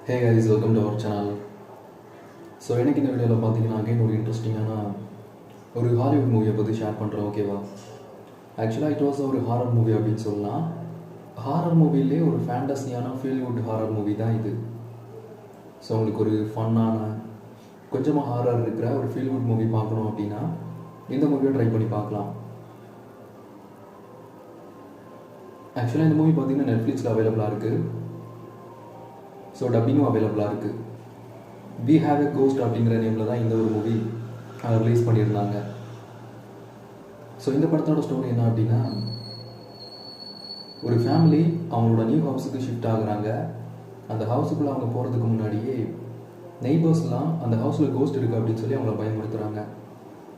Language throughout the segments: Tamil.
Hey guys, welcome to our channel. So எனக்கு இந்த வீடியோவில் பார்த்தீங்கன்னா அகைன் ஒரு இன்ட்ரெஸ்டிங்கான ஒரு ஹாலிவுட் மூவியை பற்றி ஷேர் பண்ணுறேன். ஓகேவா? ஆக்சுவலாக இட் வாஸ் ஒரு ஹாரர் மூவி அப்படின்னு சொல்லலாம். ஹாரர் மூவிலே ஒரு ஃபேண்டஸியான ஃபீல் குட் ஹாரர் மூவி தான் இது. ஸோ உங்களுக்கு ஒரு ஃபன்னான கொஞ்சமாக ஹாரர் இருக்கிற ஒரு ஃபீல் குட் மூவி பார்க்கணும் அப்படின்னா இந்த மூவியை ட்ரை பண்ணி பார்க்கலாம். ஆக்சுவலாக இந்த மூவி பார்த்தீங்கன்னா நெட்ஃப்ளிக்ஸில் அவைலபிளாக இருக்குது. ஸோ டப்பிங்கும் அவைலபிளாக இருக்குது. வி ஹேவ் எ கோஸ்ட் அப்படிங்கிற நேமில் தான் இந்த ஒரு மூவி ரிலீஸ் பண்ணியிருந்தாங்க. ஸோ இந்த படத்தோட ஸ்டோரி என்ன அப்படின்னா, ஒரு ஃபேமிலி அவங்களோட நியூ ஹவுஸுக்கு ஷிஃப்ட் ஆகுறாங்க. அந்த ஹவுஸுக்குள்ளே அவங்க போகிறதுக்கு முன்னாடியே நெய்பர்ஸ்லாம் அந்த ஹவுஸில் கோஸ்ட் இருக்குது அப்படின்னு சொல்லி அவங்கள பயமுறுத்துகிறாங்க.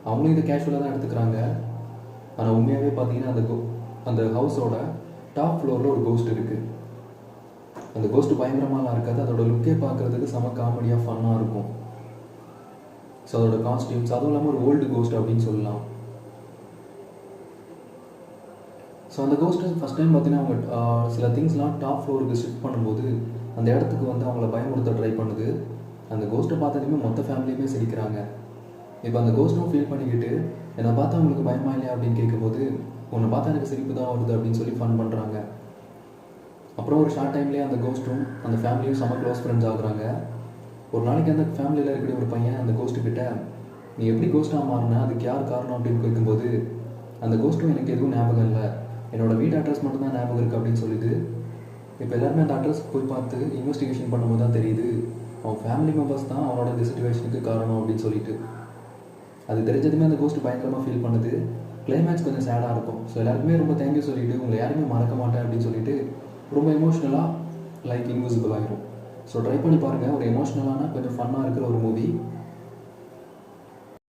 அவங்களும் இதை கேஷுவலாக தான் எடுத்துக்கிறாங்க. ஆனால் உண்மையாகவே பார்த்தீங்கன்னா அந்த ஹவுஸோட டாப் ஃப்ளோரில் ஒரு கோஸ்ட் இருக்குது. அந்த கோஸ்ட் பயங்கரமாலாம் இருக்காது. அதோட லுக்கே பார்க்குறதுக்கு செம காமெடியாக ஃபன்னாக இருக்கும். ஸோ அதோட காஸ்டியூம்ஸ், அதுவும் இல்லாமல் ஒரு ஓல்டு கோஸ்ட் அப்படின்னு சொல்லலாம். ஸோ அந்த கோஸ்ட்டு ஃபஸ்ட் டைம் பார்த்தீங்கன்னா அவங்க சில திங்ஸ்லாம் டாப் ஃப்ளோருக்கு ஷிஃப்ட் பண்ணும்போது அந்த இடத்துக்கு வந்து அவங்கள பயமுறுத்த ட்ரை பண்ணுது. அந்த கோஸ்ட்டை பார்த்ததுமே மொத்த ஃபேமிலியுமே சிரிக்கிறாங்க. இப்போ அந்த கோஸ்ட்டும் ஃபீல் பண்ணிக்கிட்டு என்னை பார்த்தா அவங்களுக்கு பயமா இல்லையா அப்படின்னு கேட்கும்போது, உன்னை பார்த்தா எனக்கு சிரிப்பு தான் வருது அப்படின்னு சொல்லி ஃபன் பண்ணுறாங்க. அப்புறம் ஒரு ஷார்ட் டைம்லேயே அந்த கோஸ்ட்டும் அந்த ஃபேமிலியும் செம்ம க்ளோஸ் ஃப்ரெண்ட்ஸ் ஆகுறாங்க. ஒரு நாளைக்கு அந்த ஃபேமிலியில் இருக்கிற ஒரு பையன் அந்த கோஸ்ட்டுக்கிட்ட, நீ எப்படி கோஸ்ட்டாக மாறின, அதுக்கு யார் காரணம் அப்படின்னு கேட்கும்போது, அந்த கோஸ்ட்டும் எனக்கு எதுவும் ஞாபகம் இல்லை, என்னோடய வீட்டு அட்ரஸ் மட்டும்தான் ஞாபகம் இருக்குது அப்படின்னு சொல்லிது. இப்போ எல்லாருமே அந்த அட்ரஸ்க்கு போய் பார்த்து இன்வெஸ்டிகேஷன் பண்ணும்போது தான் தெரியுது அவன் ஃபேமிலி மெம்பர்ஸ் தான் அவனோட இந்த சிச்சுவேஷனுக்கு காரணம் அப்படின்னு சொல்லிட்டு. அது தெரிஞ்சதுமே அந்த கோஸ்ட் பயங்கரமாக ஃபீல் பண்ணுது. கிளைமேக்ஸ் கொஞ்சம் சேடாக இருக்கும். ஸோ எல்லாருக்குமே ரொம்ப தேங்க்யூ சொல்லிவிட்டு உங்களை யாருமே மறக்க மாட்டேன் அப்படின்னு சொல்லிட்டு ரொம்ப எமோஷ்னலாக லைக் இன்விசிபிள் ஆகிடும். ஸோ ட்ரை பண்ணி பாருங்கள். ஒரு எமோஷ்னலான கொஞ்சம் ஃபன்னாக இருக்கிற ஒரு மூவி.